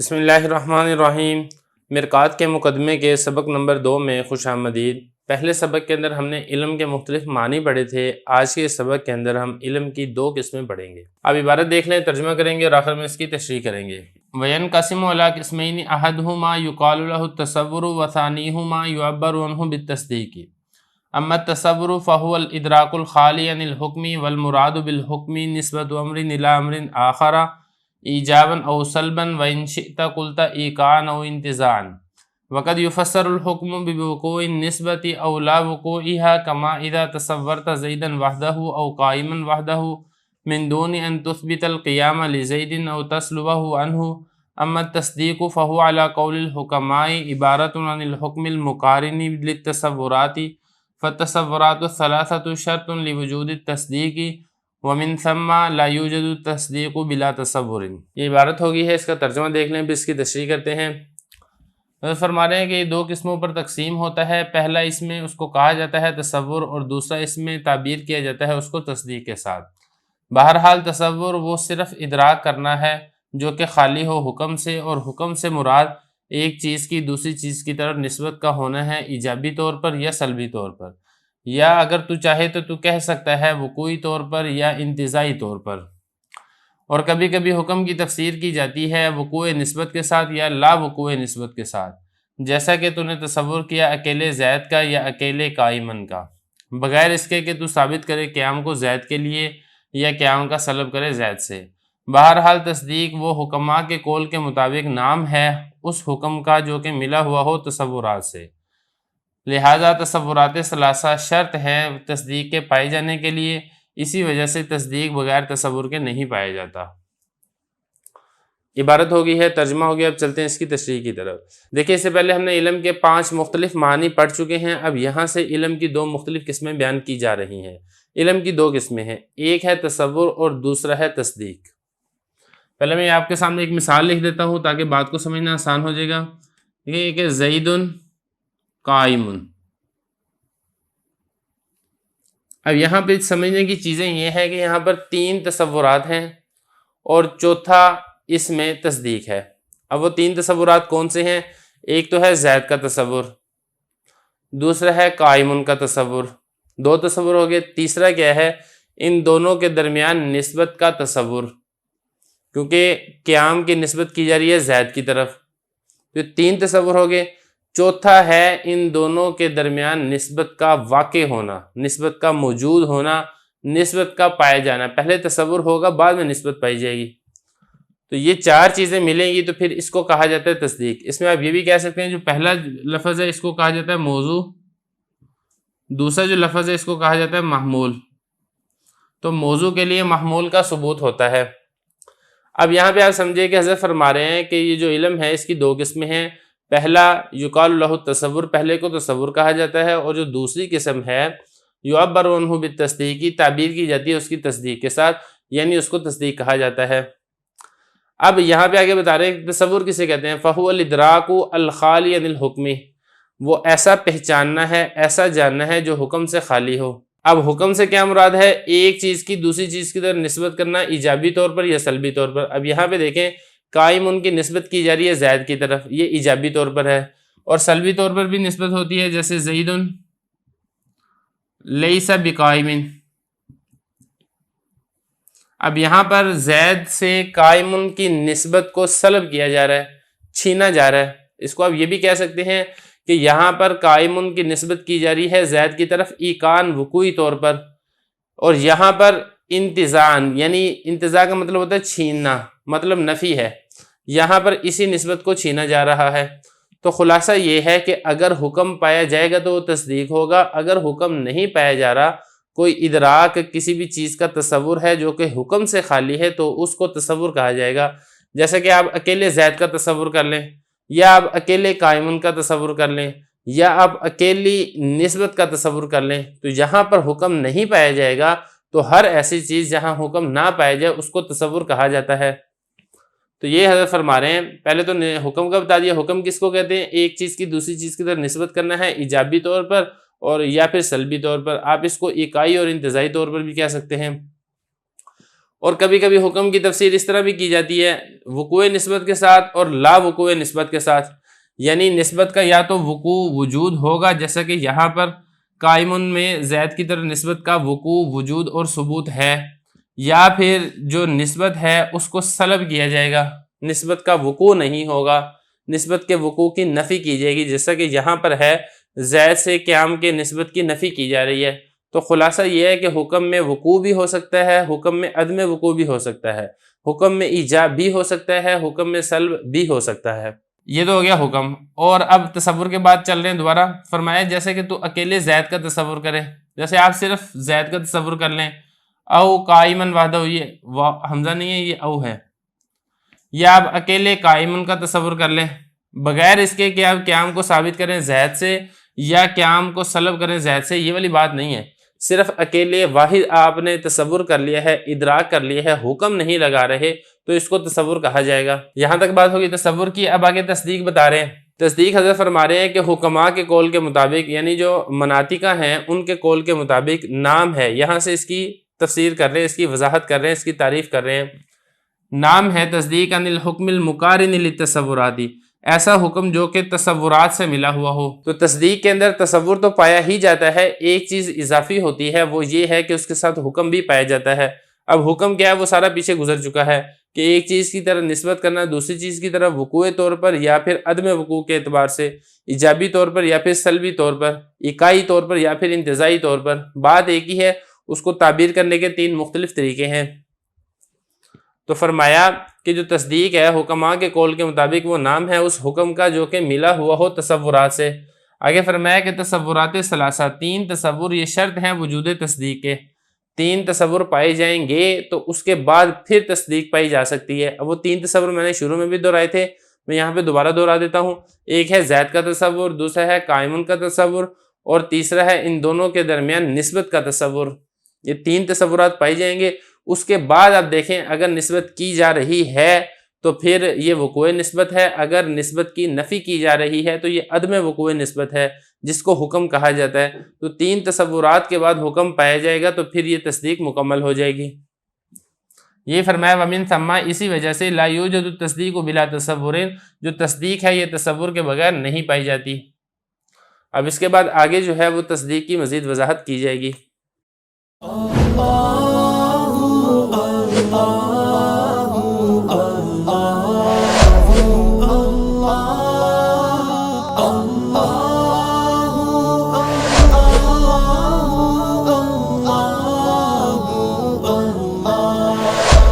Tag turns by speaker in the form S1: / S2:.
S1: بسم اللہ الرحمن الرحیم۔ مرقات کے مقدمے کے سبق نمبر 2 میں خوش آمدید۔ پہلے سبق کے اندر ہم نے علم کے مختلف معنی پڑھے تھے۔ آج کے سبق کے اندر ہم علم کی 2 قسمیں پڑھیں گے۔ اب عبارت دیکھ لیں، ترجمہ کریں گے اور آخر میں اس کی تشریح کریں گے۔ وَيَنْقَسِمُ عَلَىٰ قِسْمَيْنِ أَحَدُهُمَا يُقَالُ لَهُ التَّصَوُّرُ وَثَانِيهُمَا يُعَبَّرُ عَنْهُ بِالتَّصْدِيقِ۔ أما التصور فهو الإدراك الخالي عن الحكم والمراد بالحكم نسبة أمر إلى أمر آخر ایجابا او سلبا وإن شئت قلت ایقاعا او انتزاعا وقد يفسر الحكم بوقوع النسبة او لا وقوعها كما اذا تصورت زيدا وحده او قائما وحده من دون ان تثبت القيام لزيد او تسلبه عنه. اما التصديق فهو على قول الحكماء عبارة عن الحكم المقارن للتصورات، فالتصورات الثلاثة شرط لوجود التصديق ومن ثم لا يوجد التصدیق بلا تصور۔ یہ عبارت ہوگی ہے، اس کا ترجمہ دیکھ لیں، پھر اس کی تشریح کرتے ہیں۔ فرما رہے ہیں کہ یہ 2 قسموں پر تقسیم ہوتا ہے۔ پہلا اس میں اس کو کہا جاتا ہے تصور، اور دوسرا اس میں تعبیر کیا جاتا ہے اس کو تصدیق کے ساتھ۔ بہرحال تصور وہ صرف ادراک کرنا ہے جو کہ خالی ہو حکم سے، اور حکم سے مراد ایک چیز کی دوسری چیز کی طرف نسبت کا ہونا ہے، ایجابی طور پر یا سلبی طور پر، یا اگر تو چاہے تو کہہ سکتا ہے وقوعی طور پر یا انتزاعی طور پر۔ اور کبھی کبھی حکم کی تفسیر کی جاتی ہے وقوع نسبت کے ساتھ یا لا وقوع نسبت کے ساتھ، جیسا کہ تو نے تصور کیا اکیلے زید کا یا اکیلے قائمن کا، بغیر اس کے کہ تو ثابت کرے قیام کو زید کے لیے یا قیام کا سلب کرے زید سے۔ بہرحال تصدیق وہ حکماء کے قول کے مطابق نام ہے اس حکم کا جو کہ ملا ہوا ہو تصورات سے، لہذا تصورات ثلاثہ شرط ہے تصدیق کے پائے جانے کے لیے، اسی وجہ سے تصدیق بغیر تصور کے نہیں پایا جاتا۔ عبارت ہوگی ہے، ترجمہ ہو گیا۔ اب چلتے ہیں اس کی تشریح کی طرف۔ دیکھیں، اس سے پہلے ہم نے علم کے 5 مختلف معنی پڑھ چکے ہیں۔ اب یہاں سے علم کی 2 مختلف قسمیں بیان کی جا رہی ہیں۔ علم کی 2 قسمیں ہیں، ایک ہے تصور اور دوسرا ہے تصدیق۔ پہلے میں آپ کے سامنے ایک مثال لکھ دیتا ہوں تاکہ بات کو سمجھنا آسان ہو جائے گا۔ یہ کہ زید قائم۔ اب یہاں پہ سمجھنے کی چیزیں یہ ہے کہ یہاں پر 3 تصورات ہیں اور چوتھا اس میں تصدیق ہے۔ اب وہ 3 تصورات کون سے ہیں؟ ایک تو ہے زید کا تصور، دوسرا ہے قائم کا تصور، 2 تصور ہو گئے۔ تیسرا کیا ہے؟ ان دونوں کے درمیان نسبت کا تصور، کیونکہ قیام کی نسبت کی جا رہی ہے زید کی طرف، تو 3 تصور ہو گئے۔ چوتھا ہے ان دونوں کے درمیان نسبت کا واقع ہونا، نسبت کا موجود ہونا، نسبت کا پائے جانا۔ پہلے تصور ہوگا، بعد میں نسبت پائی جائے گی، تو یہ 4 چیزیں ملیں گی تو پھر اس کو کہا جاتا ہے تصدیق۔ اس میں آپ یہ بھی کہہ سکتے ہیں جو پہلا لفظ ہے اس کو کہا جاتا ہے موضوع، دوسرا جو لفظ ہے اس کو کہا جاتا ہے محمول۔ تو موضوع کے لیے محمول کا ثبوت ہوتا ہے۔ اب یہاں پہ آپ سمجھے کہ حضرت فرما رہے ہیں کہ یہ جو علم ہے اس کی 2 قسمیں ہیں۔ پہلا یقال لہ التصور، پہلے کو تصور کہا جاتا ہے، اور جو دوسری قسم ہے یعبر عنہ بالتصدیق، تعبیر کی جاتی ہے اس کی تصدیق کے ساتھ، یعنی اس کو تصدیق کہا جاتا ہے۔ اب یہاں پہ آگے بتا رہے ہیں تصور کسے کہتے ہیں؟ فہو الادراک الخالی عن الحکم، وہ ایسا پہچاننا ہے، ایسا جاننا ہے جو حکم سے خالی ہو۔ اب حکم سے کیا مراد ہے؟ ایک چیز کی دوسری چیز کی طرف نسبت کرنا، ایجابی طور پر یا سلبی طور پر۔ اب یہاں پہ دیکھیں، قائم ان کی نسبت کی جا رہی ہے زید کی طرف، یہ ایجابی طور پر ہے، اور سلبی طور پر بھی نسبت ہوتی ہے، جیسے زید لیس بقائم۔ اب یہاں پر زید سے قائم کی نسبت کو سلب کیا جا رہا ہے، چھینا جا رہا ہے۔ اس کو آپ یہ بھی کہہ سکتے ہیں کہ یہاں پر قائم کی نسبت کی جا رہی ہے زید کی طرف ایقان وقوعی طور پر، اور یہاں پر انتزاعاً، یعنی انتزاع کا مطلب ہوتا ہے چھیننا، مطلب نفی ہے، یہاں پر اسی نسبت کو چھینا جا رہا ہے۔ تو خلاصہ یہ ہے کہ اگر حکم پایا جائے گا تو وہ تصدیق ہوگا، اگر حکم نہیں پایا جا رہا، کوئی ادراک کسی بھی چیز کا تصور ہے جو کہ حکم سے خالی ہے، تو اس کو تصور کہا جائے گا۔ جیسا کہ آپ اکیلے زید کا تصور کر لیں، یا آپ اکیلے قائمن کا تصور کر لیں، یا آپ اکیلی نسبت کا تصور کر لیں، تو جہاں پر حکم نہیں پایا جائے گا تو ہر ایسی چیز جہاں حکم نہ پایا جائے اس کو تصور کہا جاتا ہے۔ تو یہ حضرت فرما رہے ہیں، پہلے تو حکم کا بتا دیا۔ حکم کس کو کہتے ہیں؟ ایک چیز کی دوسری چیز کی طرف نسبت کرنا ہے، ایجابی طور پر اور یا پھر سلبی طور پر۔ آپ اس کو ایکائی اور انتزاعی طور پر بھی کہہ سکتے ہیں۔ اور کبھی کبھی حکم کی تفسیر اس طرح بھی کی جاتی ہے وقوع نسبت کے ساتھ اور لا وقوع نسبت کے ساتھ، یعنی نسبت کا یا تو وقوع وجود ہوگا، جیسا کہ یہاں پر قائمن میں زید کی طرف نسبت کا وقوع وجود اور ثبوت ہے، یا پھر جو نسبت ہے اس کو سلب کیا جائے گا، نسبت کا وقوع نہیں ہوگا، نسبت کے وقوع کی نفی کی جائے گی، جیسا کہ یہاں پر ہے زید سے قیام کے نسبت کی نفی کی جا رہی ہے۔ تو خلاصہ یہ ہے کہ حکم میں وقوع بھی ہو سکتا ہے، حکم میں عدم وقوع بھی ہو سکتا ہے، حکم میں ایجاب بھی ہو سکتا ہے، حکم میں سلب بھی ہو سکتا ہے۔ یہ تو ہو گیا حکم۔ اور اب تصور کے بعد چل رہے ہیں دوبارہ، فرمایا جیسے کہ تو اکیلے زید کا تصور کرے، جیسے آپ صرف زید کا تصور کر لیں، او قائمن وحدہ، یہ حمزہ نہیں ہے، یہ او ہے، یا آپ اکیلے قائمن کا تصور کر لیں بغیر اس کے کہ آپ قیام کو ثابت کریں زید سے یا قیام کو سلب کریں زید سے، یہ والی بات نہیں ہے، صرف اکیلے واحد آپ نے تصور کر لیا ہے، ادراک کر لیا ہے، حکم نہیں لگا رہے، تو اس کو تصور کہا جائے گا۔ یہاں تک بات ہوگی تصور کی۔ اب آگے تصدیق بتا رہے ہیں۔ تصدیق حضرت فرما رہے ہیں کہ حکماء کے قول کے مطابق، یعنی جو مناطقہ ہیں ان کے قول کے مطابق نام ہے، یہاں سے اس کی تفسیر کر رہے ہیں، اس کی وضاحت کر رہے ہیں، اس کی تعریف کر رہے ہیں۔ نام ہے تصدیق عن الحکم المقارن للتصوراتی، ایسا حکم جو کہ تصورات سے ملا ہوا ہو۔ تو تصدیق کے اندر تصور تو پایا ہی جاتا ہے، ایک چیز اضافی ہوتی ہے، وہ یہ ہے کہ اس کے ساتھ حکم بھی پایا جاتا ہے۔ اب حکم کیا ہے وہ سارا پیچھے گزر چکا ہے کہ ایک چیز کی طرف نسبت کرنا دوسری چیز کی طرف وقوع طور پر یا پھر عدم وقوع کے اعتبار سے، ایجابی طور پر یا پھر سلبی طور پر، اکائی طور پر یا پھر انتزاعی طور پر، بات ایک ہی ہے، اس کو تعبیر کرنے کے 3 مختلف طریقے ہیں۔ تو فرمایا کہ جو تصدیق ہے حکماء کے قول کے مطابق وہ نام ہے اس حکم کا جو کہ ملا ہوا ہو تصورات سے۔ آگے فرمایا کہ تصورات ثلاثہ، 3 تصور یہ شرط ہیں وجود تصدیق کے، 3 تصور پائے جائیں گے تو اس کے بعد پھر تصدیق پائی جا سکتی ہے۔ اب وہ 3 تصور میں نے شروع میں بھی دہرائے تھے، میں یہاں پہ دوبارہ دہرا دیتا ہوں۔ ایک ہے زید کا تصور، دوسرا ہے قائمن کا تصور، اور تیسرا ہے ان دونوں کے درمیان نسبت کا تصور۔ یہ 3 تصورات پائی جائیں گے، اس کے بعد آپ دیکھیں اگر نسبت کی جا رہی ہے تو پھر یہ وقوع نسبت ہے، اگر نسبت کی نفی کی جا رہی ہے تو یہ عدم وقوع نسبت ہے جس کو حکم کہا جاتا ہے۔ تو 3 تصورات کے بعد حکم پایا جائے گا تو پھر یہ تصدیق مکمل ہو جائے گی۔ یہ فرمایا ومن ثم، اسی وجہ سے لا یوجد التصدیق بلا تصور، جو تصدیق ہے یہ تصور کے بغیر نہیں پائی جاتی۔ اب اس کے بعد آگے جو ہے وہ تصدیق کی مزید وضاحت کی جائے گی۔